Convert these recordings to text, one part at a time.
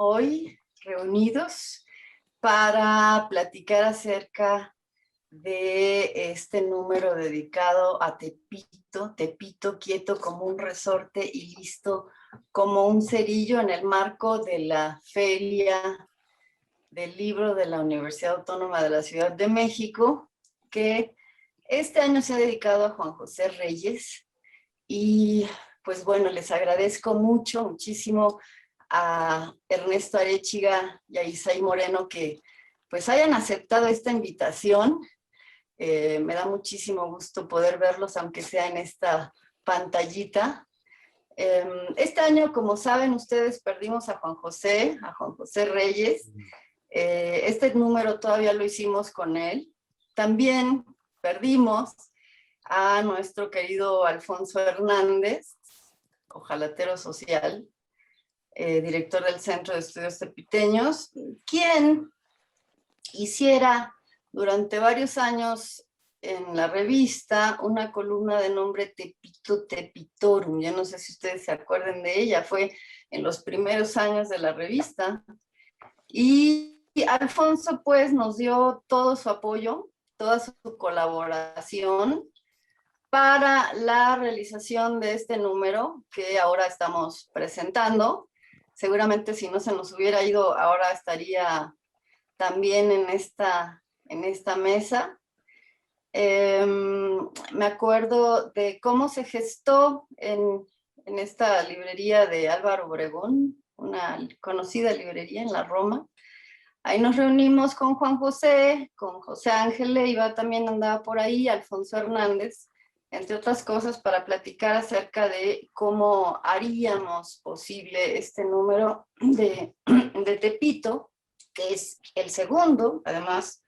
hoy reunidos para platicar acerca de este número dedicado a Tepito, Tepito quieto como un resorte y listo como un cerillo, en el marco de la Feria del Libro de la Universidad Autónoma de la Ciudad de México, que este año se ha dedicado a Juan José Reyes. Y pues bueno, les agradezco muchísimo a Ernesto Arechiga y a Isaí Moreno que pues hayan aceptado esta invitación. Me da muchísimo gusto poder verlos, aunque sea en esta pantallita. Este año, como saben ustedes, perdimos a Juan José Reyes. Este número todavía lo hicimos con él. También perdimos a nuestro querido Alfonso Hernández, ojalatero social, director del Centro de Estudios Tepiteños, quien hiciera durante varios años en la revista una columna de nombre Tepito Tepitorum. Yo no sé si ustedes se acuerdan de ella, fue en los primeros años de la revista. Y Alfonso pues nos dio todo su apoyo, toda su colaboración para la realización de este número que ahora estamos presentando. Seguramente si no se nos hubiera ido, ahora estaría también en esta mesa. Me acuerdo de cómo se gestó en esta librería de Álvaro Obregón, una conocida librería en la Roma. Ahí nos reunimos con Juan José, con José Ángel Leiva, también andaba por ahí, Alfonso Hernández, entre otras cosas, para platicar acerca de cómo haríamos posible este número de Tepito, que es el segundo, además,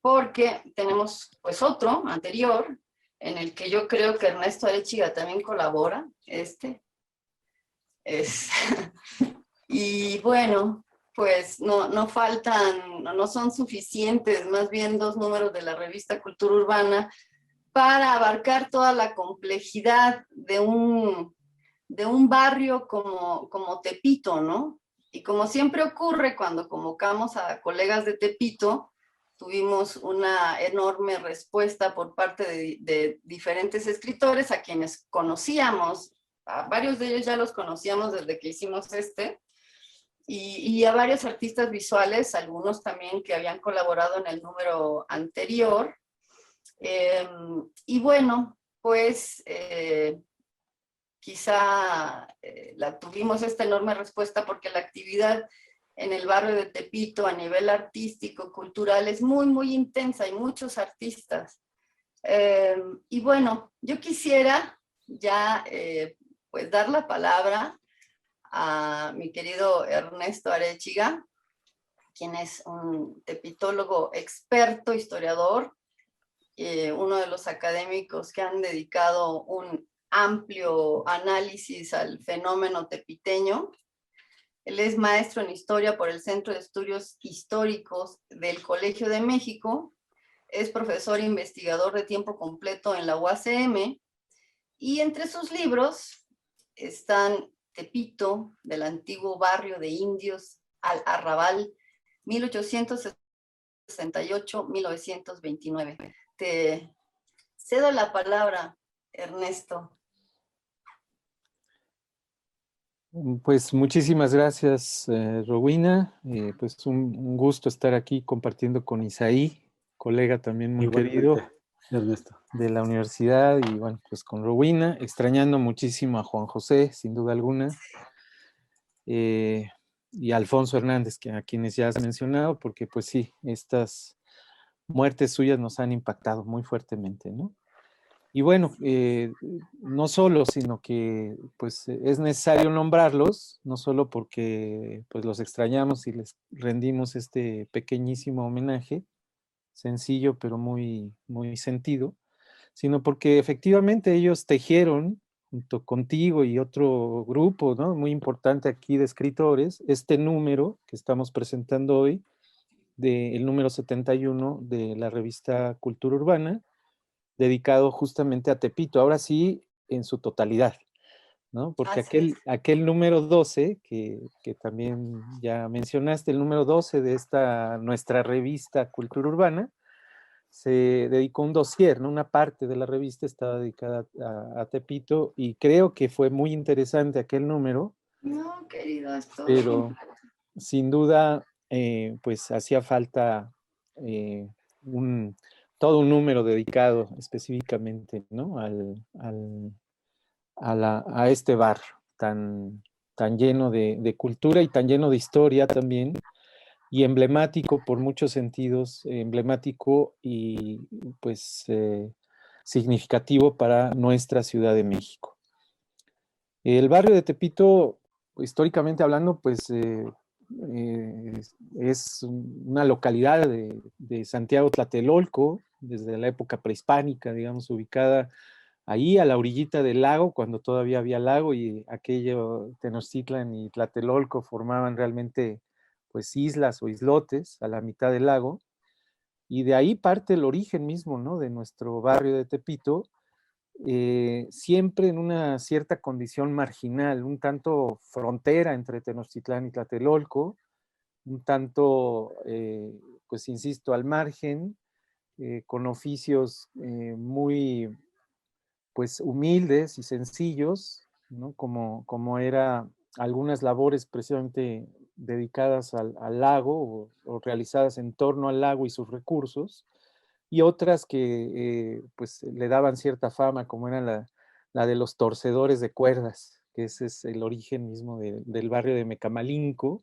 porque tenemos pues otro anterior, en el que yo creo que Ernesto Arechiga también colabora, y bueno, pues no faltan, no son suficientes, más bien 2 números de la revista Cultura Urbana para abarcar toda la complejidad de un barrio como Tepito, ¿no? Y como siempre ocurre cuando convocamos a colegas de Tepito, tuvimos una enorme respuesta por parte de diferentes escritores a quienes conocíamos, a varios de ellos ya los conocíamos desde que hicimos y a varios artistas visuales, algunos también que habían colaborado en el número anterior. Y bueno, pues quizá tuvimos esta enorme respuesta porque la actividad en el barrio de Tepito a nivel artístico, cultural, es muy intensa, hay muchos artistas. Y bueno, yo quisiera ya pues dar la palabra a mi querido Ernesto Arechiga, quien es un tepitólogo experto, historiador, uno de los académicos que han dedicado un amplio análisis al fenómeno tepiteño. Él es maestro en historia por el Centro de Estudios Históricos del Colegio de México, es profesor e investigador de tiempo completo en la UACM, y entre sus libros están Tepito, del antiguo barrio de indios al arrabal, 1868-1929. Te cedo la palabra, Ernesto. Pues muchísimas gracias, Rowena. Pues un gusto estar aquí compartiendo con Isaí, colega también muy querido, Ernesto, de la universidad, y bueno, pues con Rowena, extrañando muchísimo a Juan José, sin duda alguna, y a Alfonso Hernández, a quienes ya has mencionado, porque pues sí, estas muertes suyas nos han impactado muy fuertemente, ¿no? Y bueno, no solo, sino que pues es necesario nombrarlos, no solo porque pues los extrañamos y les rendimos este pequeñísimo homenaje, sencillo pero muy sentido, sino porque efectivamente ellos tejieron, junto contigo y otro grupo, ¿no?, muy importante aquí de escritores, este número que estamos presentando hoy, del número 71 de la revista Cultura Urbana, dedicado justamente a Tepito, ahora sí, en su totalidad. ¿no? Porque Así es. aquel número 12, que también ya mencionaste, el número 12 de nuestra revista Cultura Urbana, se dedicó un dossier, ¿no? Una parte de la revista estaba dedicada a Tepito, y creo que fue muy interesante aquel número, No, querido, es todo lo pero contrario. sin duda, pues hacía falta eh, todo un número dedicado específicamente, ¿no? A este barrio tan lleno de cultura y tan lleno de historia también, y emblemático por muchos sentidos, emblemático y pues significativo para nuestra Ciudad de México. El barrio de Tepito, históricamente hablando, pues es una localidad de Santiago Tlatelolco, desde la época prehispánica, digamos, ubicada ahí a la orillita del lago, cuando todavía había lago, y aquello, Tenochtitlan y Tlatelolco formaban realmente pues islas o islotes a la mitad del lago, y de ahí parte el origen mismo, ¿no? De nuestro barrio de Tepito, siempre en una cierta condición marginal, un tanto frontera entre Tenochtitlán y Tlatelolco, un tanto, pues insisto, al margen, con oficios muy, pues, humildes y sencillos, ¿no? Como era algunas labores precisamente dedicadas al lago, o realizadas en torno al lago y sus recursos, y otras que pues le daban cierta fama, como era la de los torcedores de cuerdas, que ese es el origen mismo del barrio de Mecamalinco,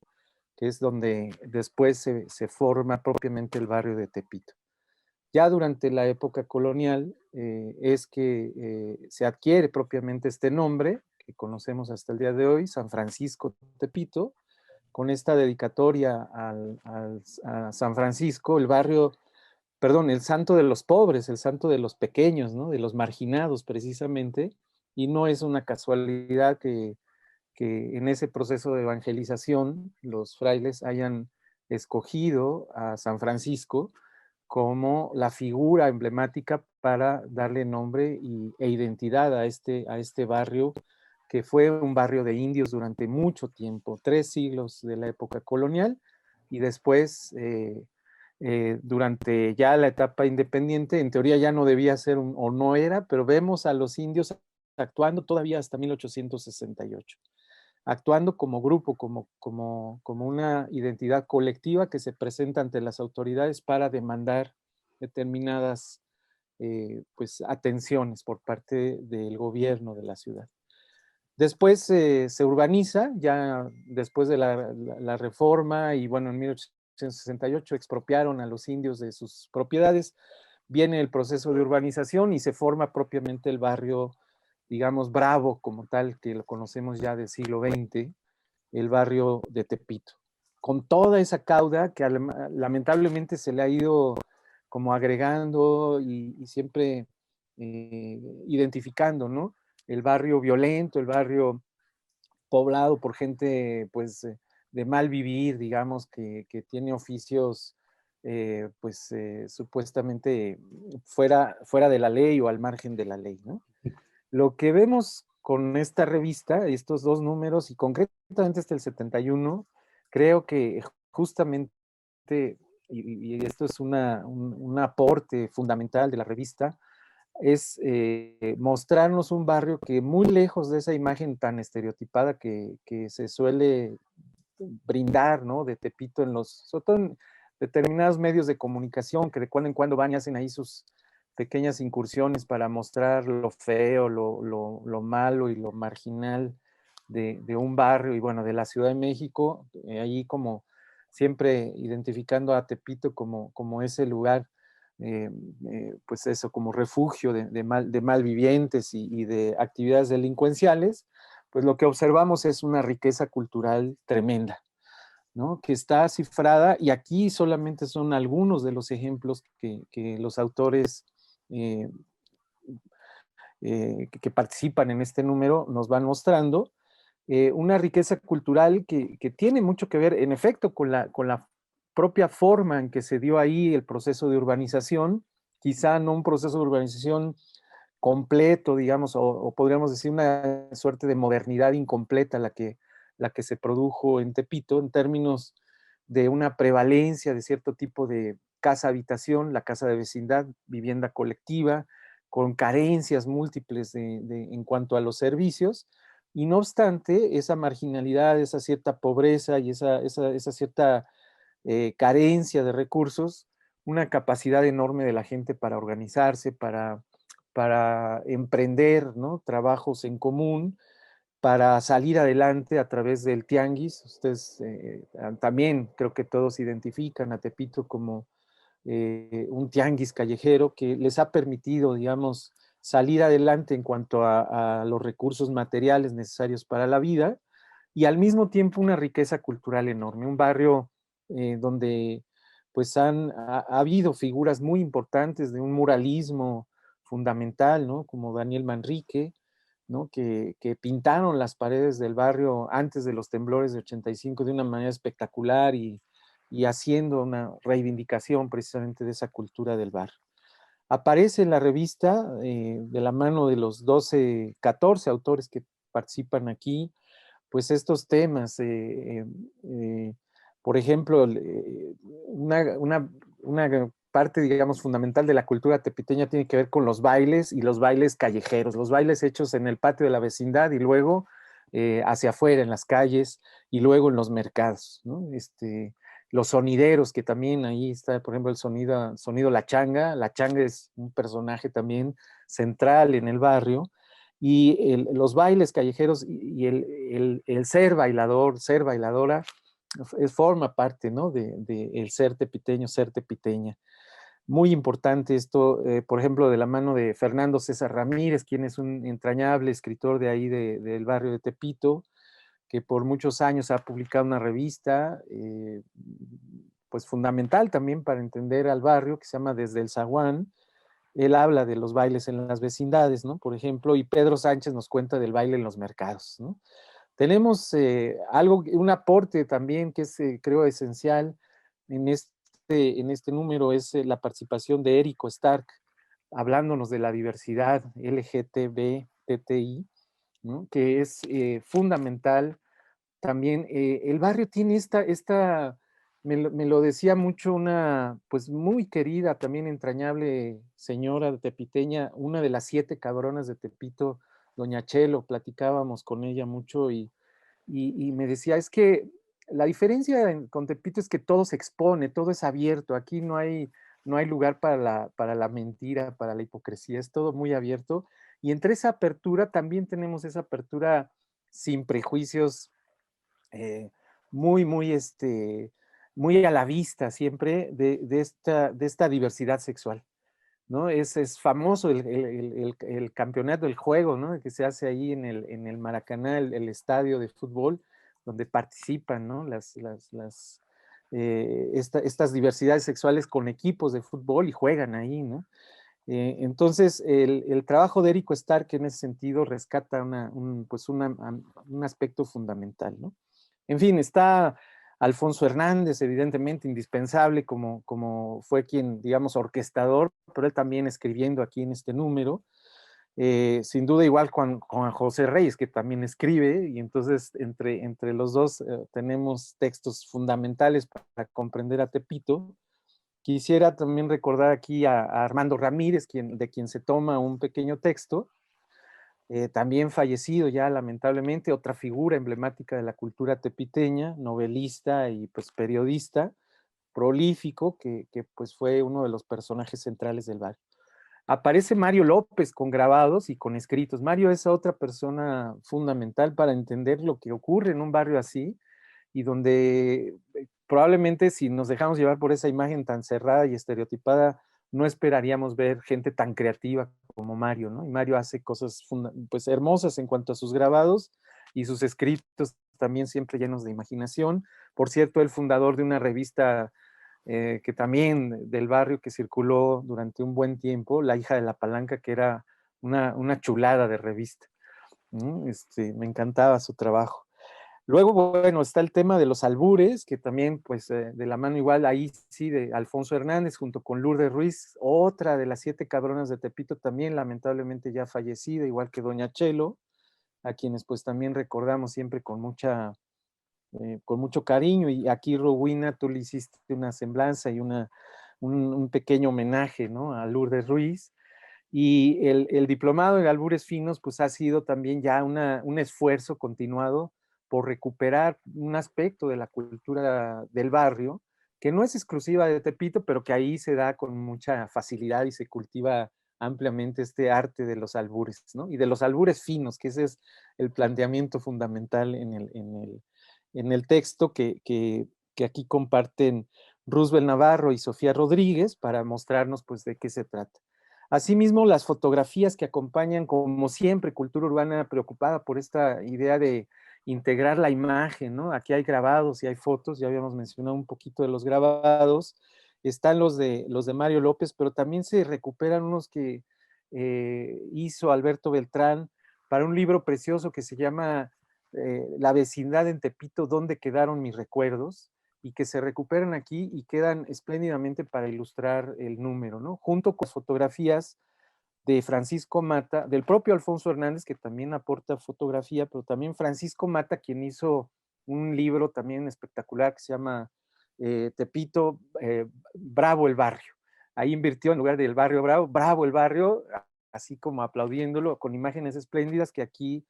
que es donde después se forma propiamente el barrio de Tepito. Ya durante la época colonial es que se adquiere propiamente este nombre, que conocemos hasta el día de hoy, San Francisco Tepito, con esta dedicatoria a San Francisco, el barrio, perdón, el santo de los pobres, el santo de los pequeños, ¿no? De los marginados precisamente, y no es una casualidad que en ese proceso de evangelización los frailes hayan escogido a San Francisco como la figura emblemática para darle nombre e identidad a este barrio, que fue un barrio de indios durante mucho tiempo, 3 siglos de la época colonial, y después, durante ya la etapa independiente, en teoría ya no debía ser o no era, pero vemos a los indios actuando todavía hasta 1868, actuando como grupo, como una identidad colectiva que se presenta ante las autoridades para demandar determinadas pues, atenciones por parte del gobierno de la ciudad. Después se urbaniza, ya después de la reforma, y bueno, en 1868 expropiaron a los indios de sus propiedades, viene el proceso de urbanización y se forma propiamente el barrio, digamos, bravo como tal, que lo conocemos ya del siglo XX, el barrio de Tepito, con toda esa cauda que lamentablemente se le ha ido como agregando y siempre identificando, ¿no? El barrio violento, el barrio poblado por gente, pues, de mal vivir, digamos, que tiene oficios, pues, supuestamente fuera de la ley o al margen de la ley, ¿no? Lo que vemos con esta revista, estos dos números, y concretamente el 71, creo que justamente, y esto es un aporte fundamental de la revista, es mostrarnos un barrio que muy lejos de esa imagen tan estereotipada que se suele brindar, ¿no? De Tepito sobre todo en determinados medios de comunicación, que de cuando en cuando van y hacen ahí sus pequeñas incursiones para mostrar lo feo, lo malo y lo marginal de un barrio y bueno, de la Ciudad de México, ahí como siempre identificando a Tepito como ese lugar, pues eso, como refugio de malvivientes y de actividades delincuenciales, pues lo que observamos es una riqueza cultural tremenda, ¿no? Que está cifrada, y aquí solamente son algunos de los ejemplos que los autores eh, que participan en este número nos van mostrando, una riqueza cultural que tiene mucho que ver, en efecto, con la propia forma en que se dio ahí el proceso de urbanización, quizá no un proceso de urbanización completo, digamos, o podríamos decir una suerte de modernidad incompleta la que se produjo en Tepito en términos de una prevalencia de cierto tipo de casa-habitación, la casa de vecindad, vivienda colectiva, con carencias múltiples en cuanto a los servicios, y no obstante, esa marginalidad, esa cierta pobreza y esa cierta carencia de recursos, una capacidad enorme de la gente para organizarse, para emprender, ¿no?, trabajos en común, para salir adelante a través del tianguis. Ustedes también creo que todos identifican a Tepito como un tianguis callejero que les ha permitido, digamos, salir adelante en cuanto a los recursos materiales necesarios para la vida y al mismo tiempo una riqueza cultural enorme. Un barrio donde pues ha habido figuras muy importantes de un muralismo fundamental, ¿no? Como Daniel Manrique, ¿no? Que pintaron las paredes del barrio antes de los temblores de 85 de una manera espectacular y haciendo una reivindicación precisamente de esa cultura del barrio. Aparece en la revista de la mano de los 12, 14 autores que participan aquí, pues estos temas, por ejemplo, una parte, digamos, fundamental de la cultura tepiteña tiene que ver con los bailes y los bailes callejeros, los bailes hechos en el patio de la vecindad y luego hacia afuera, en las calles y luego en los mercados, ¿no? Los sonideros, que también ahí está, por ejemplo, el sonido La Changa es un personaje también central en el barrio, y los bailes callejeros y el ser bailador, ser bailadora, forma parte, ¿no?, de el ser tepiteño, ser tepiteña. Muy importante esto, por ejemplo, de la mano de Fernando César Ramírez, quien es un entrañable escritor de ahí del barrio de Tepito, que por muchos años ha publicado una revista, pues fundamental también para entender al barrio, que se llama Desde el Zaguán. Él habla de los bailes en las vecindades, ¿no? Por ejemplo, y Pedro Sánchez nos cuenta del baile en los mercados, ¿no? Tenemos un aporte también que es, creo, esencial en este número, es la participación de Érico Stark, hablándonos de la diversidad LGTB-TTI, ¿no?, que es fundamental. También el barrio tiene me lo decía mucho una, pues muy querida, también entrañable señora tepiteña, una de las 7 cabronas de Tepito, doña Chelo, platicábamos con ella mucho y me decía, es que la diferencia con Tepito es que todo se expone, todo es abierto, aquí no hay lugar para la mentira, para la hipocresía, es todo muy abierto. Y entre esa apertura también tenemos esa apertura sin prejuicios, eh, muy, muy, muy a la vista siempre de esta diversidad sexual, ¿no? Es famoso el campeonato, el juego, ¿no?, que se hace ahí en el Maracaná, el estadio de fútbol, donde participan, ¿no?, estas diversidades sexuales con equipos de fútbol y juegan ahí, ¿no? Entonces, el trabajo de Érico Stark en ese sentido rescata un aspecto fundamental, ¿no? En fin, está Alfonso Hernández, evidentemente indispensable, como fue quien, digamos, orquestador, pero él también escribiendo aquí en este número. Sin duda igual con José Reyes, que también escribe, y entonces entre los dos tenemos textos fundamentales para comprender a Tepito. Quisiera también recordar aquí a Armando Ramírez, de quien se toma un pequeño texto, también fallecido ya lamentablemente, otra figura emblemática de la cultura tepiteña, novelista y pues periodista, prolífico, que pues fue uno de los personajes centrales del barrio. Aparece Mario López con grabados y con escritos. Mario es otra persona fundamental para entender lo que ocurre en un barrio así, y donde probablemente si nos dejamos llevar por esa imagen tan cerrada y estereotipada, no esperaríamos ver gente tan creativa como Mario, ¿no? Y Mario hace cosas pues hermosas en cuanto a sus grabados y sus escritos también siempre llenos de imaginación. Por cierto, el fundador de una revista que también del barrio que circuló durante un buen tiempo, La hija de la palanca, que era una chulada de revista, ¿no? Me encantaba su trabajo. Luego, bueno, está el tema de los albures, que también, pues, de la mano igual, ahí sí, de Alfonso Hernández, junto con Lourdes Ruiz, otra de las 7 cabronas de Tepito, también lamentablemente ya fallecida, igual que Doña Chelo, a quienes pues también recordamos siempre con mucho cariño, y aquí, Rowena, tú le hiciste una semblanza y un pequeño homenaje, ¿no?, a Lourdes Ruiz. Y el diplomado en albures finos, pues ha sido también ya un esfuerzo continuado por recuperar un aspecto de la cultura del barrio, que no es exclusiva de Tepito, pero que ahí se da con mucha facilidad y se cultiva ampliamente este arte de los albures, ¿no? Y de los albures finos, que ese es el planteamiento fundamental en el texto que aquí comparten Roosevelt Navarro y Sofía Rodríguez para mostrarnos pues de qué se trata. Asimismo, las fotografías que acompañan, como siempre, Cultura Urbana preocupada por esta idea de integrar la imagen, ¿no? Aquí hay grabados y hay fotos, ya habíamos mencionado un poquito de los grabados, están los de Mario López, pero también se recuperan unos que hizo Alberto Beltrán para un libro precioso que se llama La vecindad en Tepito, ¿dónde quedaron mis recuerdos? Y que se recuperan aquí y quedan espléndidamente para ilustrar el número, ¿no? Junto con fotografías de Francisco Mata, del propio Alfonso Hernández, que también aporta fotografía, pero también Francisco Mata, quien hizo un libro también espectacular que se llama Tepito, Bravo el Barrio. Ahí invirtió en lugar del barrio Bravo, Bravo el Barrio, así como aplaudiéndolo, con imágenes espléndidas que aquí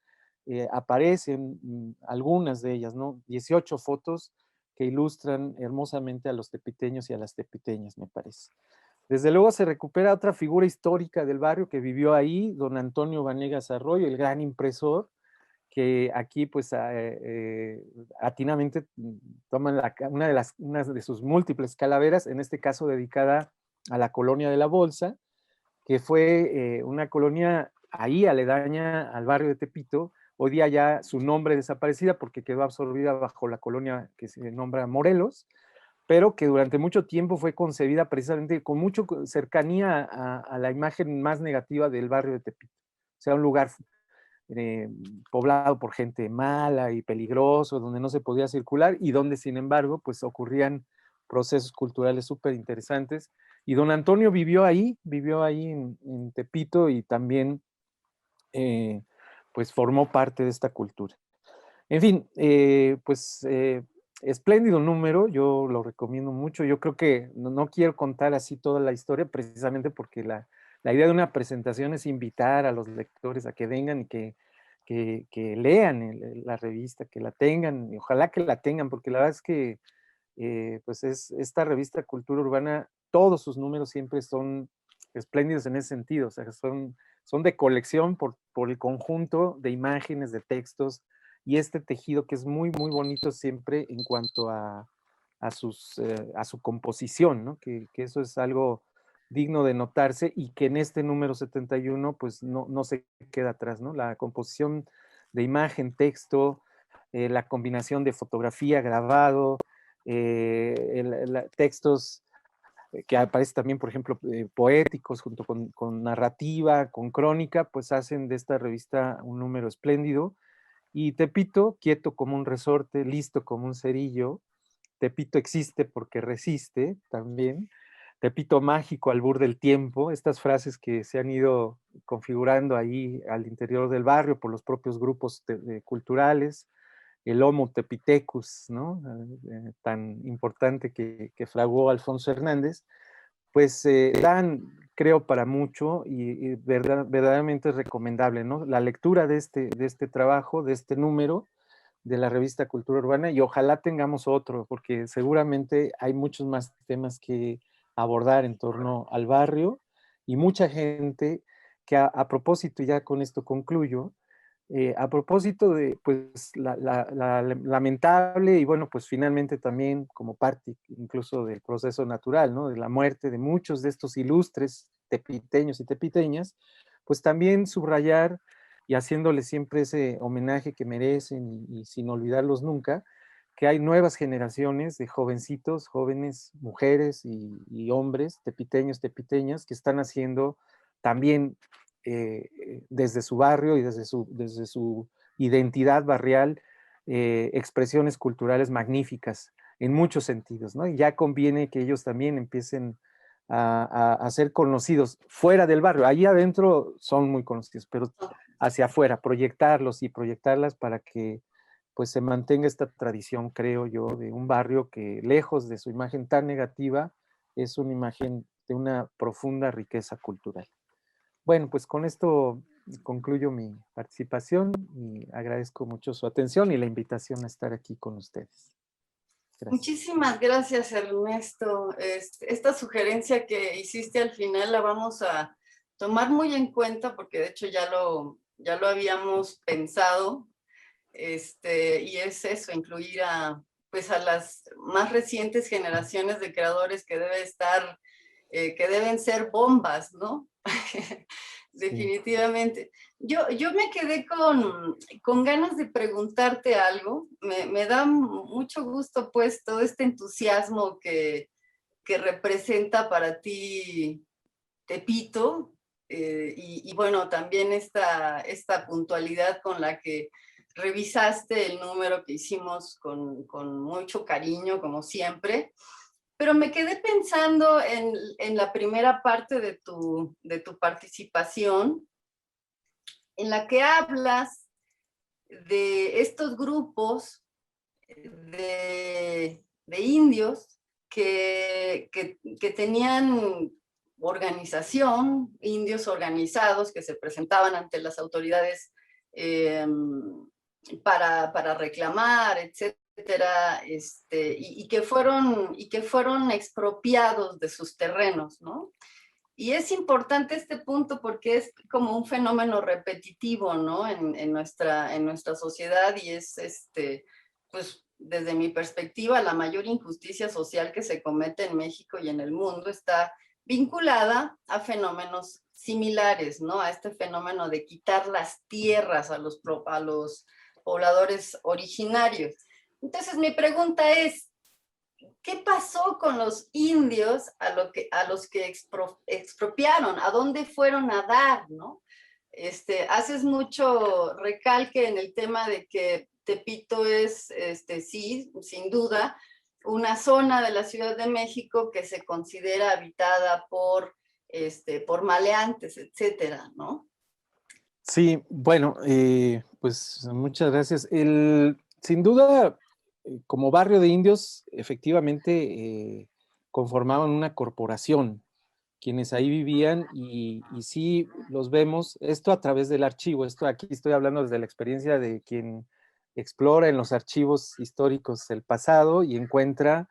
aparecen, algunas de ellas, ¿no? 18 fotos que ilustran hermosamente a los tepiteños y a las tepiteñas, me parece. Desde luego se recupera otra figura histórica del barrio que vivió ahí, don Antonio Vanegas Arroyo, el gran impresor, que aquí pues atinamente toman una de sus múltiples calaveras, en este caso dedicada a la colonia de la Bolsa, que fue una colonia ahí aledaña al barrio de Tepito, hoy día ya su nombre desaparecida porque quedó absorbida bajo la colonia que se nombra Morelos, pero que durante mucho tiempo fue concebida precisamente con mucha cercanía a la imagen más negativa del barrio de Tepito. O sea, un lugar eh, poblado por gente mala y peligroso, donde no se podía circular y donde, sin embargo, pues ocurrían procesos culturales súper interesantes. Y don Antonio vivió ahí en Tepito y también, pues, formó parte de esta cultura. En fin, pues espléndido número, yo lo recomiendo mucho. Yo creo que no quiero contar así toda la historia, precisamente porque la idea de una presentación es invitar a los lectores a que vengan y que lean la revista, que la tengan, y ojalá que la tengan, porque la verdad es que pues esta revista Cultura Urbana, todos sus números siempre son espléndidos en ese sentido, o sea, son de colección por el conjunto de imágenes, de textos, y este tejido que es muy, muy bonito siempre en cuanto a su composición, ¿no? Que eso es algo digno de notarse y que en este número 71 pues no se queda atrás, ¿no? La composición de imagen, texto, la combinación de fotografía, grabado, textos que aparecen también, por ejemplo, poéticos, junto con narrativa, con crónica, pues hacen de esta revista un número espléndido. Y Tepito, quieto como un resorte, listo como un cerillo. Tepito existe porque resiste también. Tepito mágico, albur del tiempo, estas frases que se han ido configurando ahí al interior del barrio por los propios grupos culturales, el Homo Tepitecus, ¿no? Tan importante que fraguó Alfonso Hernández, pues dan, creo, para mucho y verdaderamente es recomendable, ¿no? La lectura de este trabajo, de este número de la revista Cultura Urbana, y ojalá tengamos otro, porque seguramente hay muchos más temas que abordar en torno al barrio y mucha gente que a propósito, y ya con esto concluyo, a propósito de pues la lamentable y bueno, pues finalmente también como parte incluso del proceso natural, ¿no? De la muerte de muchos de estos ilustres tepiteños y tepiteñas, pues también subrayar y haciéndole siempre ese homenaje que merecen y sin olvidarlos nunca, que hay nuevas generaciones de jovencitos, jóvenes, mujeres y hombres, tepiteños, tepiteñas, que están haciendo también desde su barrio y desde su identidad barrial, expresiones culturales magníficas en muchos sentidos, ¿no? Y ya conviene que ellos también empiecen a ser conocidos fuera del barrio. Allí adentro son muy conocidos, pero hacia afuera, proyectarlos y proyectarlas para que pues se mantenga esta tradición, creo yo, de un barrio que lejos de su imagen tan negativa, es una imagen de una profunda riqueza cultural. Bueno, pues con esto concluyo mi participación y agradezco mucho su atención y la invitación a estar aquí con ustedes. Gracias. Muchísimas gracias, Ernesto. Esta sugerencia que hiciste al final la vamos a tomar muy en cuenta porque de hecho ya lo habíamos pensado. Y es eso, incluir pues a las más recientes generaciones de creadores que que deben ser bombas, ¿no? Definitivamente. Yo me quedé con ganas de preguntarte algo. Me da mucho gusto, pues, todo este entusiasmo que representa para ti Tepito, y bueno, también esta puntualidad con la que revisaste el número que hicimos con mucho cariño, como siempre. Pero me quedé pensando en la primera parte de tu participación, en la que hablas de estos grupos de indios que tenían organización, indios organizados que se presentaban ante las autoridades eh, para reclamar, etcétera, y que fueron expropiados de sus terrenos, ¿no? Y es importante este punto porque es como un fenómeno repetitivo, ¿no? En nuestra sociedad y es, pues, desde mi perspectiva, la mayor injusticia social que se comete en México y en el mundo está vinculada a fenómenos similares, ¿no? A este fenómeno de quitar las tierras a los pobladores originarios. Entonces, mi pregunta es, ¿qué pasó con los indios a los que expropiaron? ¿A dónde fueron a dar, no? Haces mucho recalque en el tema de que Tepito es, sí, sin duda, una zona de la Ciudad de México que se considera habitada por maleantes, etcétera, ¿no? Sí, bueno, pues muchas gracias. Sin duda, como barrio de indios, efectivamente conformaban una corporación, quienes ahí vivían y sí los vemos, esto a través del archivo, esto aquí estoy hablando desde la experiencia de quien explora en los archivos históricos del pasado y encuentra,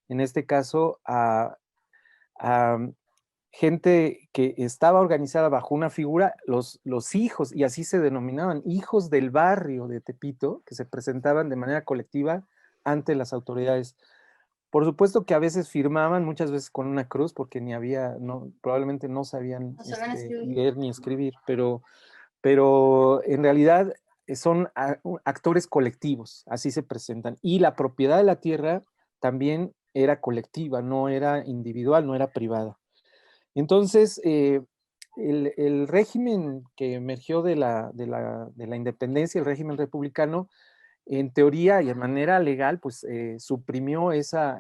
en este caso, a gente que estaba organizada bajo una figura, los hijos, y así se denominaban, hijos del barrio de Tepito, que se presentaban de manera colectiva ante las autoridades. Por supuesto que a veces firmaban, muchas veces con una cruz, porque ni había, no, probablemente no sabían No saben escribir. leer ni escribir, pero en realidad son actores colectivos, así se presentan. Y la propiedad de la tierra también era colectiva, no era individual, no era privada. Entonces, el régimen que emergió de la independencia, el régimen republicano, en teoría y de manera legal, pues suprimió esa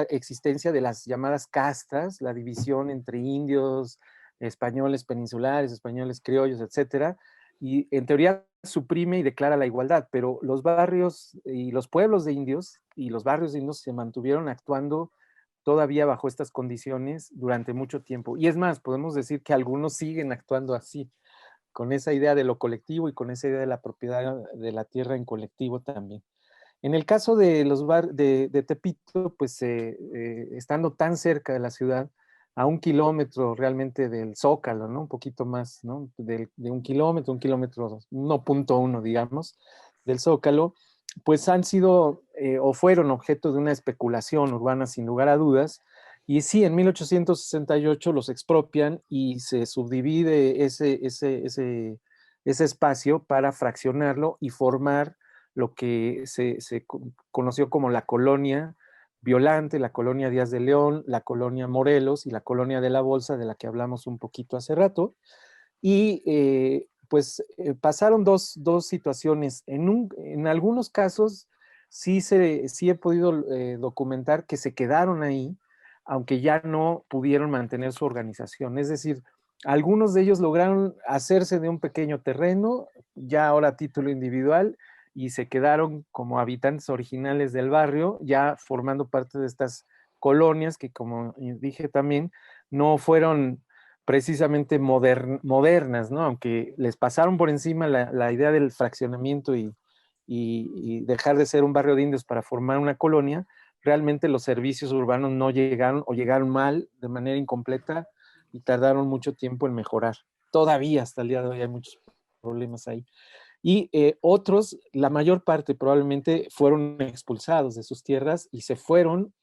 existencia de las llamadas castas, la división entre indios, españoles peninsulares, españoles criollos, etcétera, y en teoría suprime y declara la igualdad, pero los barrios y los pueblos de indios y los barrios de indios se mantuvieron actuando todavía bajo estas condiciones durante mucho tiempo. Y es más, podemos decir que algunos siguen actuando así, con esa idea de lo colectivo y con esa idea de la propiedad de la tierra en colectivo también. En el caso de de Tepito, pues estando tan cerca de la ciudad, a 1 kilómetro realmente del Zócalo, ¿no? Un poquito más, ¿no? De 1 kilómetro, 1 kilómetro, 1.1, digamos, del Zócalo, pues han sido o fueron objeto de una especulación urbana sin lugar a dudas. Y sí, en 1868 los expropian y se subdivide ese espacio para fraccionarlo y formar lo que se conoció como la colonia Violante, la colonia Díaz de León, la colonia Morelos y la colonia de la Bolsa, de la que hablamos un poquito hace rato. Y pues pasaron dos situaciones. En algunos casos sí he podido documentar que se quedaron ahí, aunque ya no pudieron mantener su organización. Es decir, algunos de ellos lograron hacerse de un pequeño terreno, ya ahora a título individual, y se quedaron como habitantes originales del barrio, ya formando parte de estas colonias que, como dije también, no fueron precisamente modernas, ¿no? Aunque les pasaron por encima la idea del fraccionamiento y dejar de ser un barrio de indios para formar una colonia, realmente los servicios urbanos no llegaron o llegaron mal, de manera incompleta, y tardaron mucho tiempo en mejorar. Todavía hasta el día de hoy hay muchos problemas ahí. Y otros, la mayor parte probablemente fueron expulsados de sus tierras y se fueron.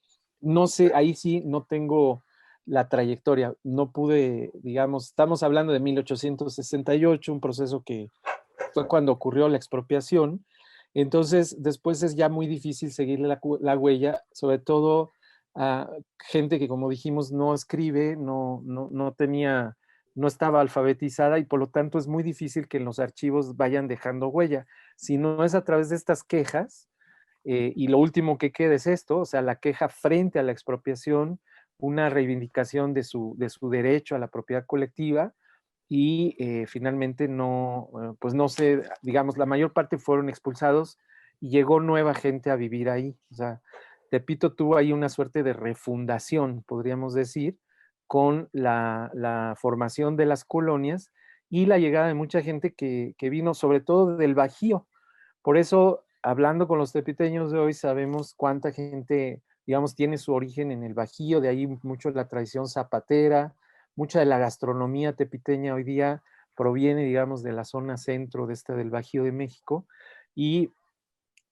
No sé, ahí sí no tengo la trayectoria. No pude, digamos, estamos hablando de 1868, un proceso que fue cuando ocurrió la expropiación. Entonces, después es ya muy difícil seguirle la huella, sobre todo a gente que, como dijimos, no escribe, no tenía, no estaba alfabetizada y por lo tanto es muy difícil que en los archivos vayan dejando huella. Si no es a través de estas quejas, y lo último que queda es esto, o sea, la queja frente a la expropiación, una reivindicación de su derecho a la propiedad colectiva y finalmente no, pues no sé, digamos, la mayor parte fueron expulsados y llegó nueva gente a vivir ahí. O sea, Tepito tuvo ahí una suerte de refundación, podríamos decir, con la formación de las colonias y la llegada de mucha gente que vino sobre todo del Bajío. Por eso, hablando con los tepiteños de hoy, sabemos cuánta gente, digamos, tiene su origen en el Bajío, de ahí mucho la tradición zapatera, mucha de la gastronomía tepiteña hoy día proviene, digamos, de la zona centro de del Bajío de México, y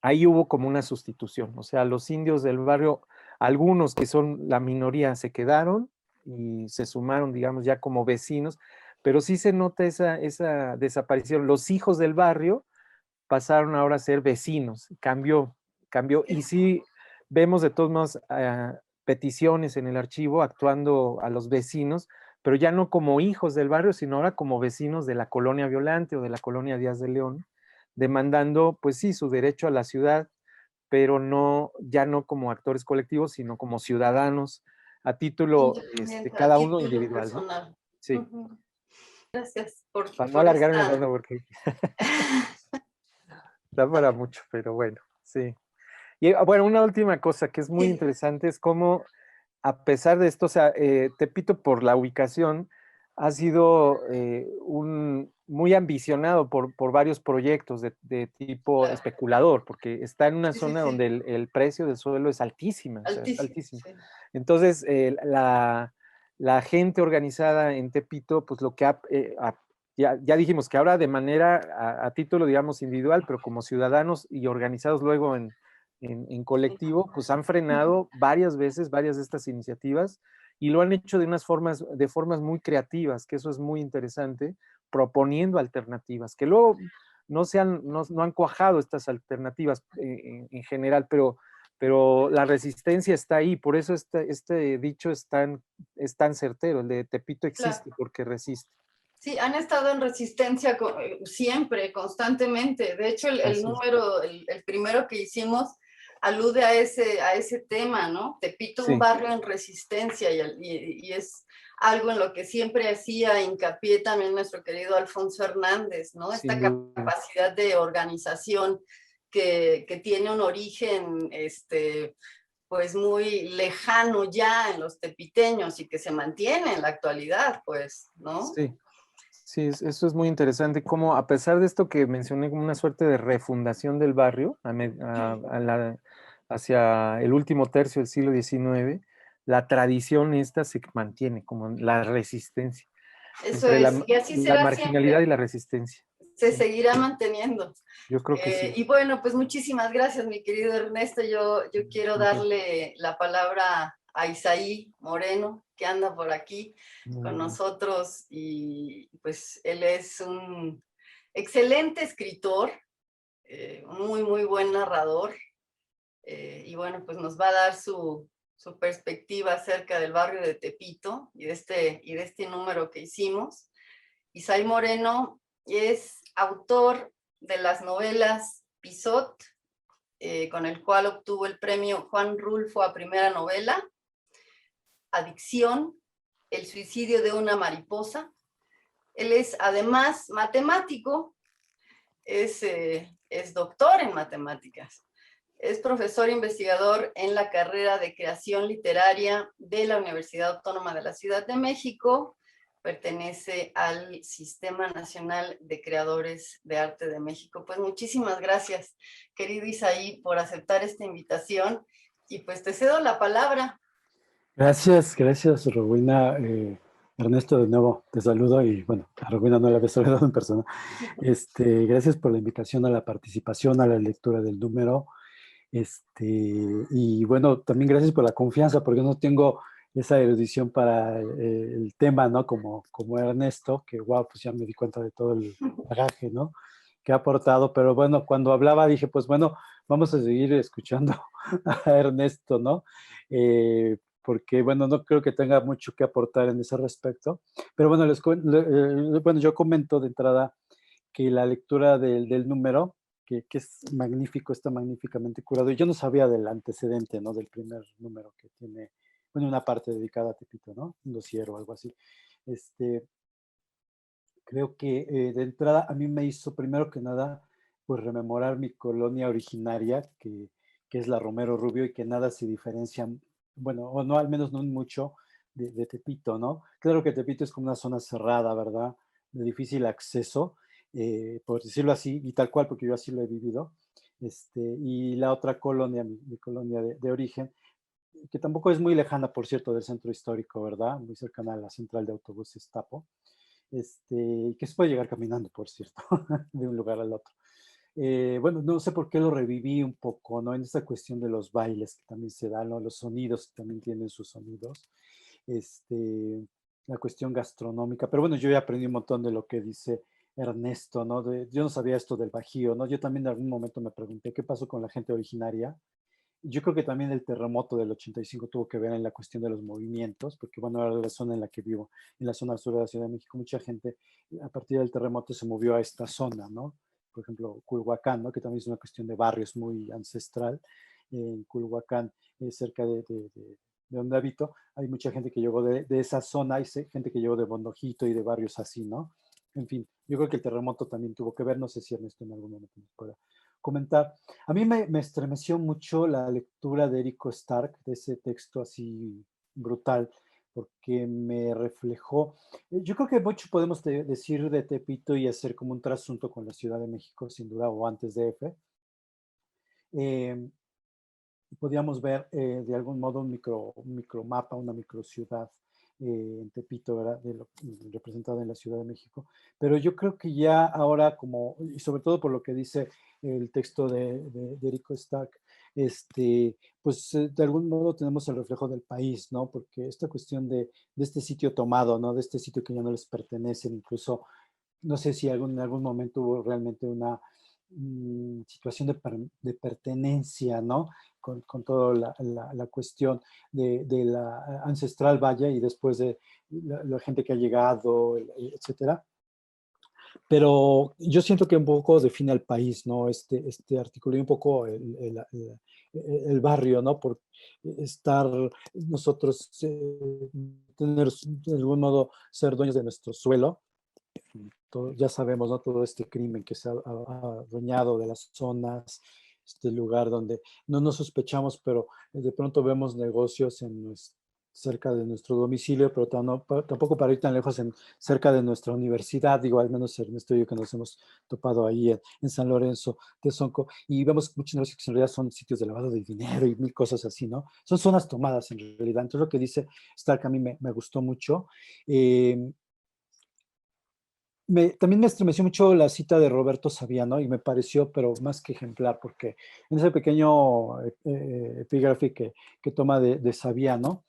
ahí hubo como una sustitución, o sea, los indios del barrio, algunos que son la minoría se quedaron y se sumaron, digamos, ya como vecinos, pero sí se nota esa desaparición. Los hijos del barrio pasaron ahora a ser vecinos, cambió, y sí vemos de todos modos peticiones en el archivo actuando a los vecinos, pero ya no como hijos del barrio, sino ahora como vecinos de la colonia Violante o de la colonia Díaz de León, demandando, pues sí, su derecho a la ciudad, pero no, ya no como actores colectivos, sino como ciudadanos a título, Independiente, a cada uno título individual, ¿no? personal. Sí, Ujú. Gracias para no por alargarme esta. tanto porque da para mucho, pero bueno, sí. Y bueno, una última cosa que es muy Sí, interesante es cómo, a pesar de esto, o sea, Tepito por la ubicación ha sido muy ambicionado por varios proyectos de tipo claro. especulador, porque está en una Sí, sí, zona sí. donde el precio del suelo es altísima, o sea, es Altísimo, altísimo. sí. Entonces, la gente organizada en Tepito, pues lo que ya dijimos que ahora de manera a título, digamos, individual, pero como ciudadanos y organizados luego en Sí. colectivo, pues han frenado varias veces varias de estas iniciativas y lo han hecho de formas muy creativas, que eso es muy interesante, proponiendo alternativas, que luego no han cuajado estas alternativas en general, pero la resistencia está ahí, por eso este dicho es tan certero, el de Tepito Claro. existe porque resiste. Sí, han estado en resistencia siempre, constantemente. De hecho, el Así es. número, el primero que hicimos, alude a ese tema, ¿no? Tepito, un Sí, barrio en resistencia, y es algo en lo que siempre hacía hincapié también nuestro querido Alfonso Hernández, ¿no? Esta sin duda. capacidad de organización que tiene un origen, pues muy lejano ya en los tepiteños y que se mantiene en la actualidad, pues, ¿no? Sí. Sí, eso es muy interesante, como a pesar de esto que mencioné como una suerte de refundación del barrio hacia el último tercio del siglo XIX, la tradición esta se mantiene como la resistencia, Eso entre es, y así la será marginalidad siempre, y la resistencia. se Sí, seguirá manteniendo. yo creo que sí. Y bueno, pues muchísimas gracias, mi querido Ernesto. Yo quiero Ujú. darle la palabra a Isaí Moreno, que anda por aquí Muy con bien. nosotros, y pues él es un excelente escritor, muy, muy buen narrador, y bueno, pues nos va a dar su perspectiva acerca del barrio de Tepito y de este número que hicimos. Isaí Moreno Es autor de las novelas Pisot, con el cual obtuvo el premio Juan Rulfo a primera novela, Adicción, El suicidio de una mariposa. Él es además matemático, es doctor en matemáticas. Es profesor investigador en la carrera de creación literaria de la Universidad Autónoma de la Ciudad de México. Pertenece al Sistema Nacional de Creadores de Arte de México. Pues muchísimas gracias, querido Isaí, por aceptar esta invitación y pues te cedo la palabra. Gracias, Rowena. Ernesto, de nuevo te saludo y bueno, a Rowena no la había saludado en persona. Gracias por la invitación a la participación, a la lectura del número. Y bueno, también gracias por la confianza, porque no tengo esa erudición para el tema, ¿no? Como Ernesto, que wow, pues ya me di cuenta de todo el bagaje, ¿no? Que ha aportado, pero bueno, cuando hablaba dije, pues bueno, vamos a seguir escuchando a Ernesto, ¿no? Porque bueno, no creo que tenga mucho que aportar en ese respecto, pero bueno, bueno, yo comento de entrada que la lectura del número, que es magnífico, está magníficamente curado. Y yo no sabía del antecedente, ¿no? Del primer número que tiene, bueno, una parte dedicada a Tepito, ¿no? Un dossier o algo así. Creo que de entrada a mí me hizo, primero que nada, pues rememorar mi colonia originaria, que es la Romero Rubio, y que nada se diferencia, bueno, o no, al menos no mucho, de Tepito, ¿no? Claro que Tepito es como una zona cerrada, ¿verdad? De difícil acceso, por decirlo así, y tal cual, porque yo así lo he vivido. Y la otra colonia, mi colonia de origen, que tampoco es muy lejana, por cierto, del centro histórico, ¿verdad? Muy cercana a la central de autobuses Tapo, que se puede llegar caminando, por cierto, de un lugar al otro. Bueno, no sé por qué lo reviví un poco, ¿no? En esta cuestión de los bailes que también se dan, ¿no? Los sonidos que también tienen sus sonidos, la cuestión gastronómica, pero bueno, yo ya aprendí un montón de lo que dice Ernesto, ¿no? Yo no sabía esto del Bajío, ¿no? Yo también en algún momento me pregunté qué pasó con la gente originaria. Yo creo que también el terremoto del 85 tuvo que ver en la cuestión de los movimientos, porque bueno, era la zona en la que vivo, en la zona sur de la Ciudad de México, mucha gente a partir del terremoto se movió a esta zona, ¿no? Por ejemplo, Culhuacán, ¿no? Que también es una cuestión de barrios muy ancestral. En Culhuacán, cerca de donde habito, hay mucha gente que llegó de esa zona, hay gente que llegó de Bondojito y de barrios así, ¿no? En fin, yo creo que el terremoto también tuvo que ver, no sé si Ernesto en algún momento nos pueda comentar. A mí me estremeció mucho la lectura de Erico Stark, de ese texto así brutal, porque me reflejó, yo creo que mucho podemos decir de Tepito y hacer como un trasunto con la Ciudad de México, sin duda, o antes de F. Podíamos ver de algún modo un micromapa, una microciudad en Tepito, ¿verdad? Representada en la Ciudad de México. Pero yo creo que ya ahora, como, y sobre todo por lo que dice el texto de Erico Stark, pues de algún modo tenemos el reflejo del país, ¿no? Porque esta cuestión de este sitio tomado, ¿no? De este sitio que ya no les pertenece, incluso no sé si en algún momento hubo realmente una situación de pertenencia, ¿no? Con toda la cuestión de la ancestral vaya y después de la gente que ha llegado, etcétera. Pero yo siento que un poco define al país, ¿no? Este artículo y un poco el barrio, ¿no? Por estar nosotros, tener de algún modo ser dueños de nuestro suelo. Ya sabemos, ¿no? Todo este crimen que se ha adueñado de las zonas, este lugar donde no nos sospechamos, pero de pronto vemos negocios cerca de nuestro domicilio, pero tampoco para ir tan lejos cerca de nuestra universidad, digo, al menos Ernesto y yo que nos hemos topado ahí en San Lorenzo de Sonco, y vemos muchos negocios que en realidad son sitios de lavado de dinero y mil cosas así, ¿no? Son zonas tomadas en realidad. Entonces lo que dice Stark a mí me gustó mucho. También me estremeció mucho la cita de Roberto Saviano y me pareció, pero más que ejemplar, porque en ese pequeño epígrafe que toma de Saviano,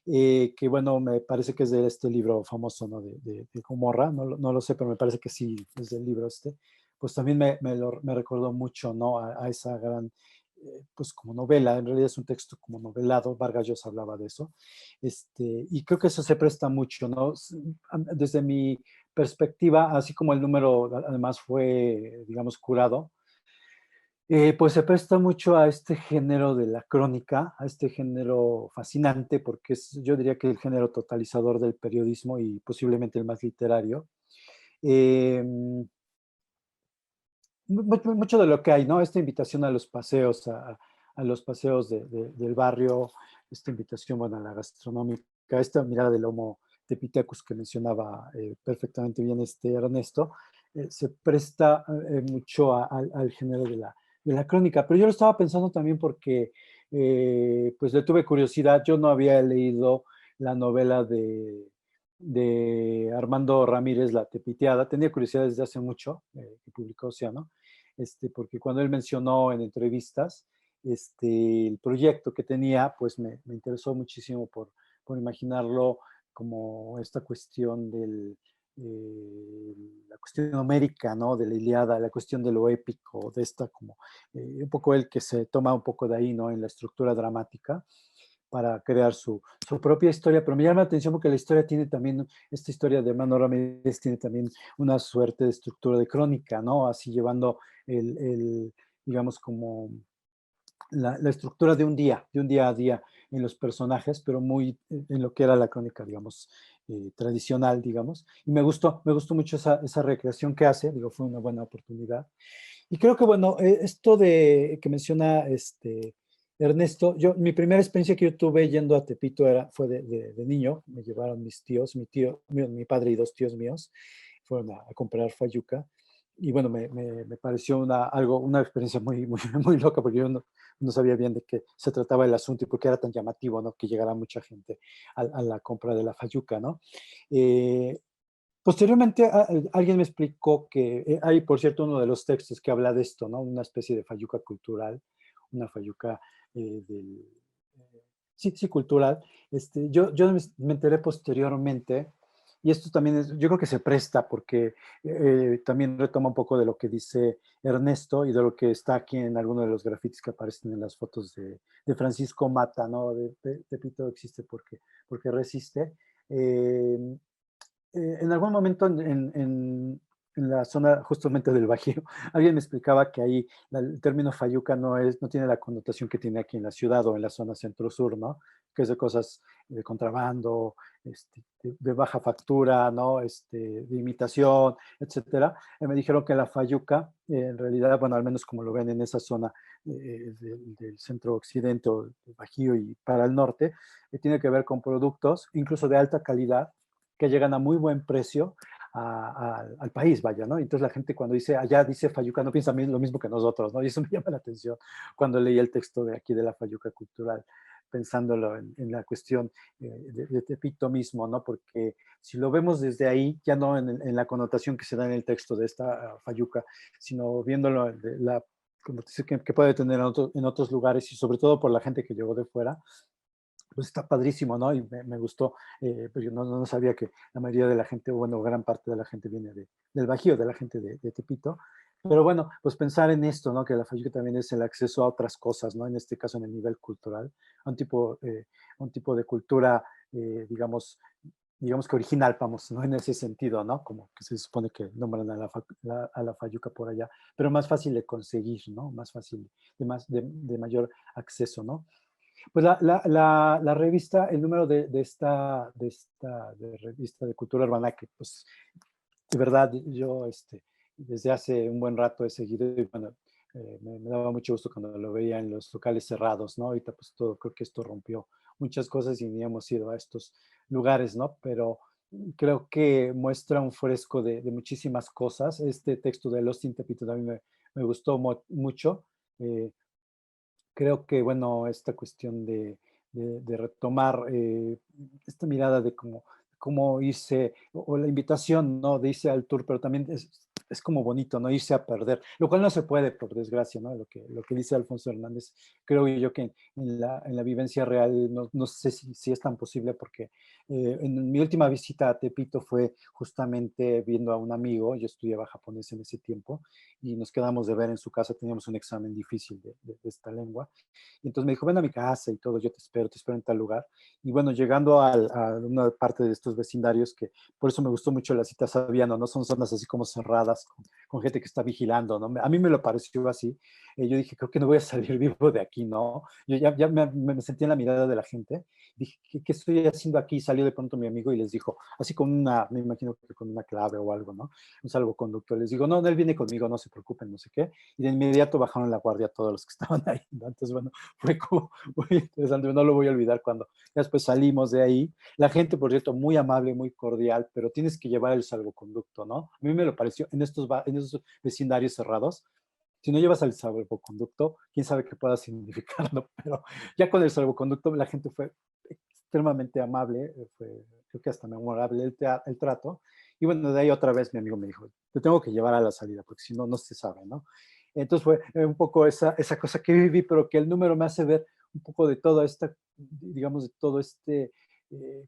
que bueno, me parece que es de este libro famoso, ¿no? De Gomorra, no lo sé, pero me parece que sí es del libro pues también me recordó mucho, ¿no? A esa gran pues como novela, en realidad es un texto como novelado, Vargas Llosa hablaba de eso, y creo que eso se presta mucho, ¿no? Desde mi perspectiva, así como el número además fue, digamos, curado, pues se presta mucho a este género de la crónica, a este género fascinante, porque es, yo diría que el género totalizador del periodismo y posiblemente el más literario. Eh, mucho de lo que hay, ¿no? Esta invitación a los paseos, a los paseos del barrio, esta invitación, bueno, a la gastronómica, esta mirada del Homo Tepitecus que mencionaba perfectamente bien Ernesto, se presta mucho al género de la crónica. Pero yo lo estaba pensando también porque, pues le tuve curiosidad, yo no había leído la novela de Armando Ramírez, La Tepiteada, tenía curiosidad desde hace mucho, que publicó Océano, porque cuando él mencionó en entrevistas el proyecto que tenía, pues me interesó muchísimo por imaginarlo como esta cuestión la cuestión homérica, ¿no? De la Ilíada, la cuestión de lo épico, de esta como, un poco el que se toma un poco de ahí, ¿no? En la estructura dramática para crear su propia historia, pero me llama la atención porque la historia tiene también, esta historia de Armando Ramírez tiene también una suerte de estructura de crónica, ¿no? Así llevando digamos, como la estructura de un día a día en los personajes, pero muy en lo que era la crónica, digamos, tradicional, digamos. Y me gustó mucho esa recreación que hace, digo, fue una buena oportunidad. Y creo que, bueno, esto de que menciona Ernesto, mi primera experiencia que yo tuve yendo a Tepito fue de niño, me llevaron mis tíos, mi padre y dos tíos míos, fueron a comprar fayuca, y bueno, me pareció una experiencia muy, muy, muy loca, porque yo no sabía bien de qué se trataba el asunto y por qué era tan llamativo, ¿no? Que llegara mucha gente a la compra de la fayuca, ¿no? Eh, Posteriormente, alguien me explicó que hay, por cierto, uno de los textos que habla de esto, ¿no? Una especie de fayuca cultural, una fayuca sí, sí, cultural. Yo me enteré posteriormente, y esto también yo creo que se presta porque también retoma un poco de lo que dice Ernesto y de lo que está aquí en alguno de los grafitis que aparecen en las fotos de Francisco Mata, ¿no? De Tepito existe porque resiste. Eh, en algún momento en la zona justamente del Bajío, alguien me explicaba que ahí el término fayuca no tiene la connotación que tiene aquí en la ciudad o en la zona centro-sur, ¿no? Que es de cosas de contrabando, de baja factura, ¿no? De imitación, etcétera. Me dijeron que la fayuca, en realidad, bueno, al menos como lo ven en esa zona del centro-occidente o del Bajío y para el norte, tiene que ver con productos incluso de alta calidad que llegan a muy buen precio al país, vaya, ¿no? Entonces la gente cuando allá dice Fayuca, no piensa lo mismo que nosotros, ¿no? Y eso me llama la atención cuando leí el texto de aquí de la Fayuca Cultural, pensándolo en la cuestión de Tepito mismo, ¿no? Porque si lo vemos desde ahí, ya no en la connotación que se da en el texto de esta Fayuca, sino viéndolo como que puede tener en otros lugares y sobre todo por la gente que llegó de fuera, pues está padrísimo, ¿no? Y me gustó, pero yo no sabía que la mayoría de la gente, bueno, gran parte de la gente viene del Bajío, de la gente de Tepito. Pero bueno, pues pensar en esto, ¿no? Que la fayuca también es el acceso a otras cosas, ¿no? En este caso en el nivel cultural, a un tipo de cultura, digamos que original, vamos, ¿no? En ese sentido, ¿no? Como que se supone que nombran a la fayuca por allá, pero más fácil de conseguir, ¿no? Más fácil, de mayor acceso, ¿no? Pues la revista, el número de revista de cultura urbana, que pues de verdad yo desde hace un buen rato he seguido, y bueno, me daba mucho gusto cuando lo veía en los locales cerrados, ¿no? Ahorita pues creo que esto rompió muchas cosas y ni hemos ido a estos lugares, ¿no? Pero creo que muestra un fresco de muchísimas cosas. Este texto de Los Tepito también me gustó mucho. Eh, Creo que, bueno, esta cuestión de retomar esta mirada de cómo irse, o la invitación, ¿no? De irse al tour, pero también es como bonito, ¿no? Irse a perder, lo cual no se puede, por desgracia, ¿no? Lo que dice Alfonso Hernández, creo yo que en la vivencia real no sé si es tan posible, porque en mi última visita a Tepito fue justamente viendo a un amigo, yo estudiaba japonés en ese tiempo, y nos quedamos de ver en su casa, teníamos un examen difícil de esta lengua, y entonces me dijo, ven a mi casa y todo, yo te espero en tal lugar, y bueno, llegando a una parte de estos vecindarios que por eso me gustó mucho la cita Sabiano, ¿no? Son zonas así como cerradas, con gente que está vigilando, ¿no? A mí me lo pareció así. Yo dije, creo que no voy a salir vivo de aquí, ¿no? Yo ya me sentí en la mirada de la gente. Dije, ¿qué estoy haciendo aquí? Salió de pronto mi amigo y les dijo, así con me imagino que con una clave o algo, ¿no? Un salvoconducto. Les digo, no, él viene conmigo, no se preocupen, no sé qué. Y de inmediato bajaron la guardia todos los que estaban ahí, ¿no? Entonces, bueno, fue como muy interesante. No lo voy a olvidar cuando ya después salimos de ahí. La gente, por cierto, muy amable, muy cordial, pero tienes que llevar el salvoconducto, ¿no? A mí me lo pareció en estos vecindarios cerrados. Si no llevas el salvoconducto, quién sabe qué pueda significar, ¿no? Pero ya con el salvoconducto la gente fue extremadamente amable, creo que hasta memorable el trato. Y bueno, de ahí otra vez mi amigo me dijo, te tengo que llevar a la salida, porque si no, no se sabe, ¿no? Entonces fue un poco esa cosa que viví, pero que el número me hace ver un poco de toda esta, digamos, de todo este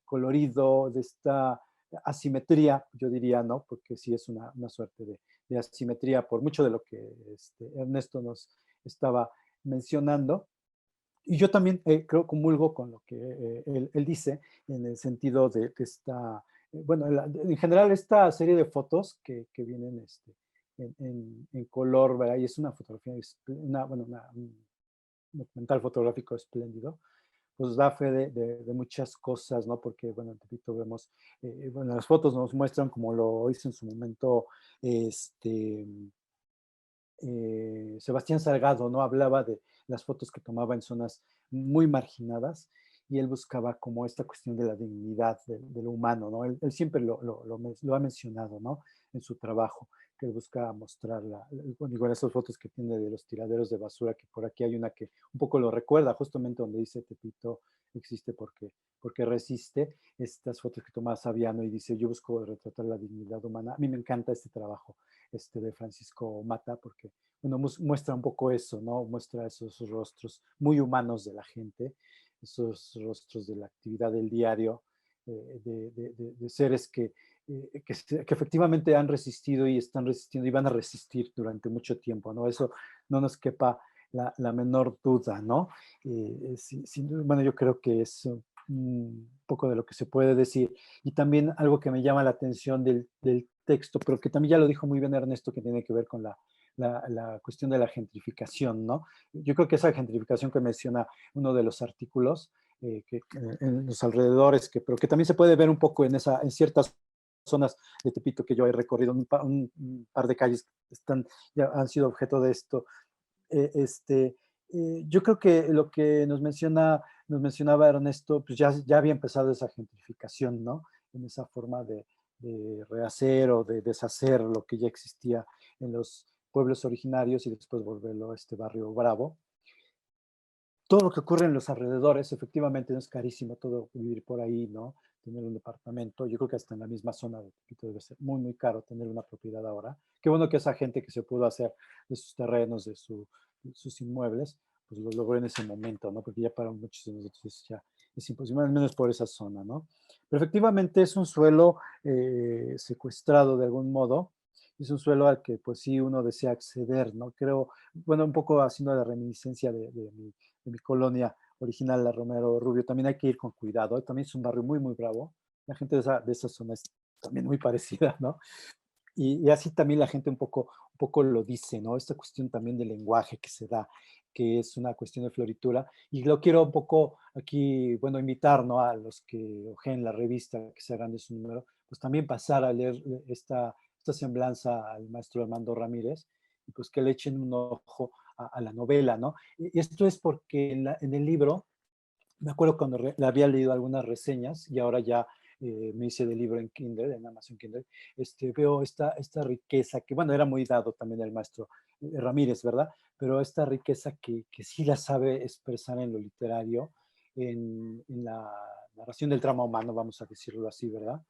colorido, de esta asimetría, yo diría, ¿no? Porque sí es una suerte de asimetría por mucho de lo que Ernesto nos estaba mencionando. Y yo también creo, comulgo con lo que él dice en el sentido de esta, bueno, en general esta serie de fotos que vienen en color, ¿verdad? Y es una fotografía, un documental fotográfico espléndido, pues da fe de muchas cosas, ¿no? Porque, bueno, en Tepito vemos, bueno, las fotos nos muestran como lo hizo en su momento, este, Sebastián Salgado, ¿no? Hablaba de las fotos que tomaba en zonas muy marginadas y él buscaba como esta cuestión de la dignidad de lo humano, ¿no? Él siempre lo ha mencionado, ¿no? En su trabajo, que él busca mostrar, bueno, igual esas fotos que tiene de los tiraderos de basura, que por aquí hay una que un poco lo recuerda, justamente donde dice Tepito existe porque resiste, estas fotos que toma Saviano y dice, yo busco retratar la dignidad humana. A mí me encanta este trabajo de Francisco Mata, porque bueno, muestra un poco eso, ¿no? Muestra esos rostros muy humanos de la gente, esos rostros de la actividad del diario, de seres que efectivamente han resistido y están resistiendo y van a resistir durante mucho tiempo, ¿no? Eso no nos quepa la menor duda, ¿no? Bueno, yo creo que es un poco de lo que se puede decir. Y también algo que me llama la atención del texto, pero que también ya lo dijo muy bien Ernesto, que tiene que ver con la cuestión de la gentrificación, ¿no? Yo creo que esa gentrificación que menciona uno de los artículos, en los alrededores, pero que también se puede ver un poco en ciertas zonas de Tepito que yo he recorrido, un par de calles ya han sido objeto de esto. Yo creo que lo que nos mencionaba Ernesto, pues ya había empezado esa gentrificación, ¿no? En esa forma de rehacer o de deshacer lo que ya existía en los pueblos originarios y después volverlo a este barrio bravo. Todo lo que ocurre en los alrededores, efectivamente, no es carísimo todo vivir por ahí, ¿no? Tener un departamento. Yo creo que hasta en la misma zona de Tepito debe ser muy, muy caro tener una propiedad ahora. Qué bueno que esa gente que se pudo hacer de sus terrenos, de sus inmuebles, pues lo logró en ese momento, ¿no? Porque ya para muchos de nosotros ya es imposible, al menos por esa zona, ¿no? Pero efectivamente es un suelo secuestrado de algún modo. Es un suelo al que pues sí uno desea acceder, ¿no? Creo, bueno, un poco haciendo la reminiscencia de mi colonia original, la Romero Rubio, también hay que ir con cuidado. También es un barrio muy, muy bravo. La gente de esa zona es también muy parecida, ¿no? Y así también la gente un poco lo dice, ¿no? Esta cuestión también del lenguaje que se da, que es una cuestión de floritura. Y lo quiero un poco aquí, bueno, invitar, ¿no? A los que ojeen la revista, que se hagan de su número, pues también pasar a leer esta semblanza al maestro Armando Ramírez y pues que le echen un ojo a la novela, ¿no? Y esto es porque en el libro, me acuerdo cuando le había leído algunas reseñas y ahora ya me hice del libro en Kindle, en Amazon Kindle, veo esta riqueza que, bueno, era muy dado también el maestro Ramírez, ¿verdad? Pero esta riqueza que sí la sabe expresar en lo literario, en la narración del drama humano, vamos a decirlo así, ¿verdad?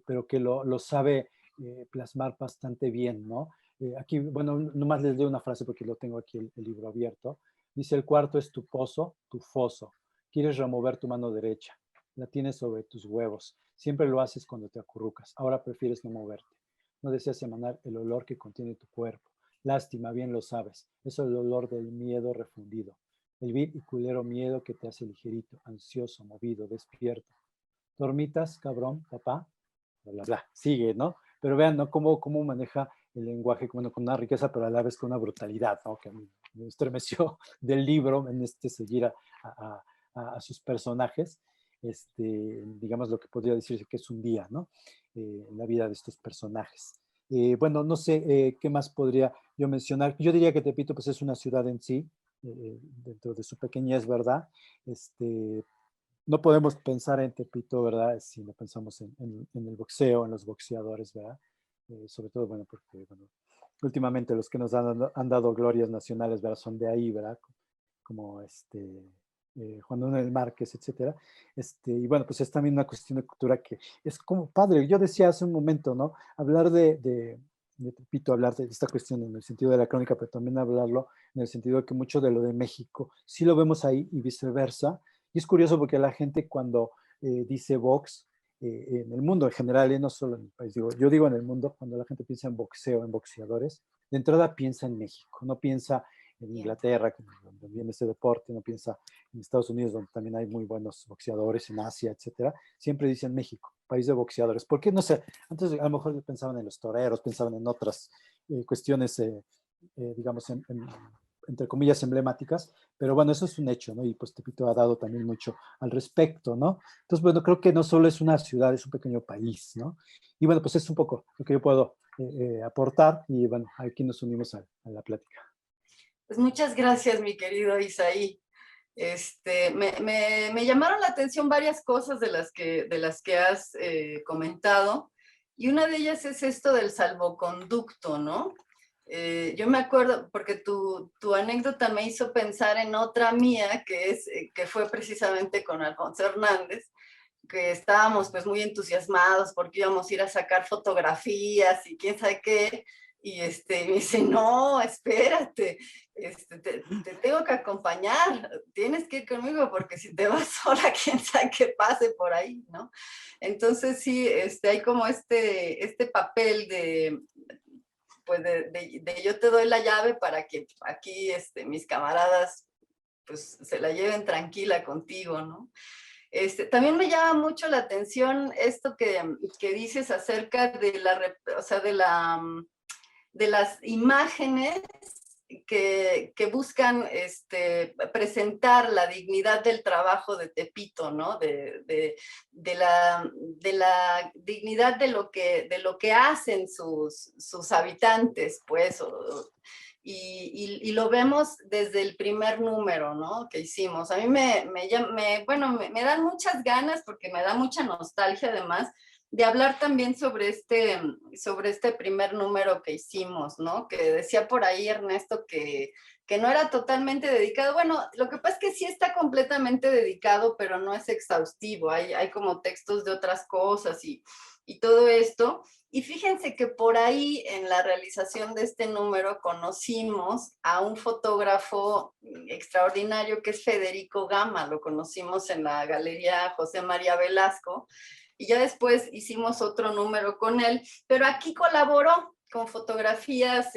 Pero que lo sabe plasmar bastante bien, ¿no? Aquí, bueno, nomás les leo una frase porque lo tengo aquí el libro abierto. Dice, el cuarto es tu pozo, tu foso. Quieres remover tu mano derecha. La tienes sobre tus huevos. Siempre lo haces cuando te acurrucas. Ahora prefieres no moverte. No deseas emanar el olor que contiene tu cuerpo. Lástima, bien lo sabes. Es el olor del miedo refundido. El vil y culero miedo que te hace ligerito, ansioso, movido, despierto. Dormitas, cabrón, papá, bla, bla, bla. Sigue, ¿no? Pero vean, ¿no? Cómo maneja el lenguaje, bueno, con una riqueza, pero a la vez con una brutalidad, ¿no? Que a mí me estremeció del libro en seguir a sus personajes, digamos lo que podría decirse que es un día, ¿no? En la vida de estos personajes. Bueno, no sé qué más podría yo mencionar. Yo diría que Tepito pues es una ciudad en sí, dentro de su pequeñez, ¿verdad? No podemos pensar en Tepito, ¿verdad? Si no pensamos en el boxeo, en los boxeadores, ¿verdad? Sobre todo, bueno, porque bueno, últimamente los que nos han dado glorias nacionales, ¿verdad? Son de ahí, ¿verdad? Como Juan Manuel Márquez, etcétera. Y bueno, pues es también una cuestión de cultura que es como padre. Yo decía hace un momento, ¿no? Hablar de Tepito, hablar de esta cuestión en el sentido de la crónica, pero también hablarlo en el sentido de que mucho de lo de México sí lo vemos ahí y viceversa. Y es curioso porque la gente cuando dice box, en el mundo en general, y no solo en el país, yo digo en el mundo, cuando la gente piensa en boxeo, en boxeadores, de entrada piensa en México, no piensa en Inglaterra, donde viene ese deporte, no piensa en Estados Unidos, donde también hay muy buenos boxeadores, en Asia, etcétera. Siempre dicen México, país de boxeadores. ¿Por qué? No sé, antes a lo mejor pensaban en los toreros, pensaban en otras cuestiones, digamos, entre comillas, emblemáticas, pero bueno, eso es un hecho, ¿no? Y pues Tepito ha dado también mucho al respecto, ¿no? Entonces, bueno, creo que no solo es una ciudad, es un pequeño país, ¿no? Y bueno, pues es un poco lo que yo puedo aportar y bueno, aquí nos unimos a la plática. Pues muchas gracias, mi querido Isaí. Me llamaron la atención varias cosas de las que has comentado, y una de ellas es esto del salvoconducto, ¿no? Yo me acuerdo, porque tu anécdota me hizo pensar en otra mía, que fue precisamente con Alfonso Hernández, que estábamos pues muy entusiasmados porque íbamos a ir a sacar fotografías y quién sabe qué, y me dice, no, espérate, te tengo que acompañar, tienes que ir conmigo porque si te vas sola, quién sabe qué pase por ahí, ¿no? Entonces sí, hay como este papel pues de yo te doy la llave para que aquí mis camaradas pues se la lleven tranquila contigo, ¿no? También me llama mucho la atención esto que dices acerca de o sea, de las imágenes que buscan presentar la dignidad del trabajo de Tepito, ¿no? De la dignidad de lo que hacen sus habitantes, pues, y lo vemos desde el primer número, ¿no? Que hicimos. A mí me dan muchas ganas porque me da mucha nostalgia además de hablar también sobre este primer número que hicimos, ¿no? Que decía por ahí Ernesto que no era totalmente dedicado. Bueno, lo que pasa es que sí está completamente dedicado, pero no es exhaustivo. Hay como textos de otras cosas y todo esto. Y fíjense que por ahí en la realización de este número conocimos a un fotógrafo extraordinario que es Federico Gama. Lo conocimos en la Galería José María Velasco y ya después hicimos otro número con él, pero aquí colaboró con fotografías,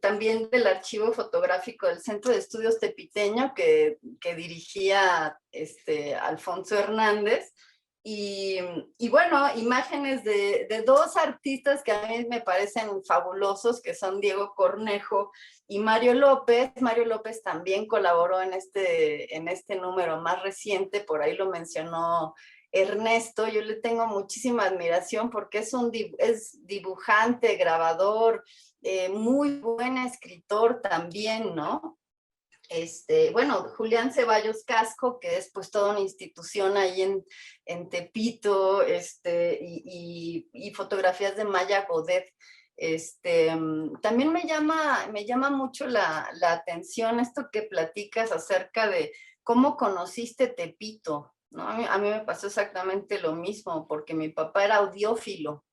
también del archivo fotográfico del Centro de Estudios Tepiteño que dirigía Alfonso Hernández. Y bueno, imágenes de dos artistas que a mí me parecen fabulosos, que son Diego Cornejo y Mario López. Mario López también colaboró en este número más reciente, por ahí lo mencionó Ernesto. Yo le tengo muchísima admiración porque es dibujante, grabador, muy buen escritor también, ¿no? Bueno, Julián Ceballos Casco, que es pues toda una institución ahí en Tepito, y fotografías de Maya Godet. También me llama mucho la atención esto que platicas acerca de cómo conociste Tepito, ¿no? A mí me pasó exactamente lo mismo, porque mi papá era audiófilo.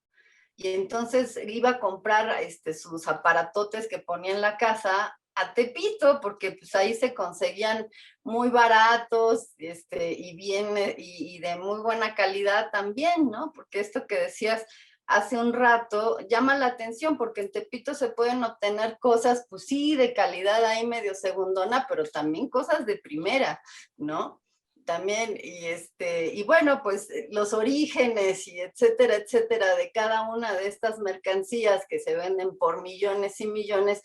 Y entonces iba a comprar sus aparatotes que ponía en la casa a Tepito, porque pues ahí se conseguían muy baratos y bien y de muy buena calidad también, ¿no? Porque esto que decías hace un rato llama la atención, porque en Tepito se pueden obtener cosas, pues sí, de calidad ahí medio segundona, pero también cosas de primera, ¿no? También, y bueno, pues los orígenes y etcétera, etcétera, de cada una de estas mercancías que se venden por millones y millones,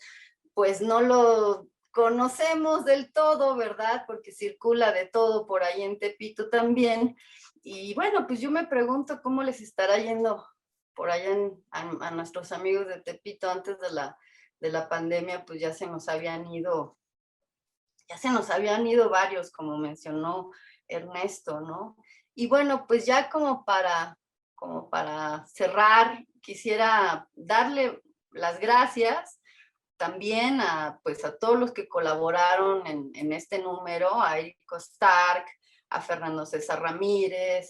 pues no lo conocemos del todo, ¿verdad? Porque circula de todo por ahí en Tepito también. Y bueno, pues yo me pregunto cómo les estará yendo por allá a nuestros amigos de Tepito antes de la pandemia, pues ya se nos habían ido varios, como mencionó Ernesto, ¿no? Y bueno, pues ya como para cerrar, quisiera darle las gracias también pues a todos los que colaboraron en este número, a Erico Stark, a Fernando César Ramírez,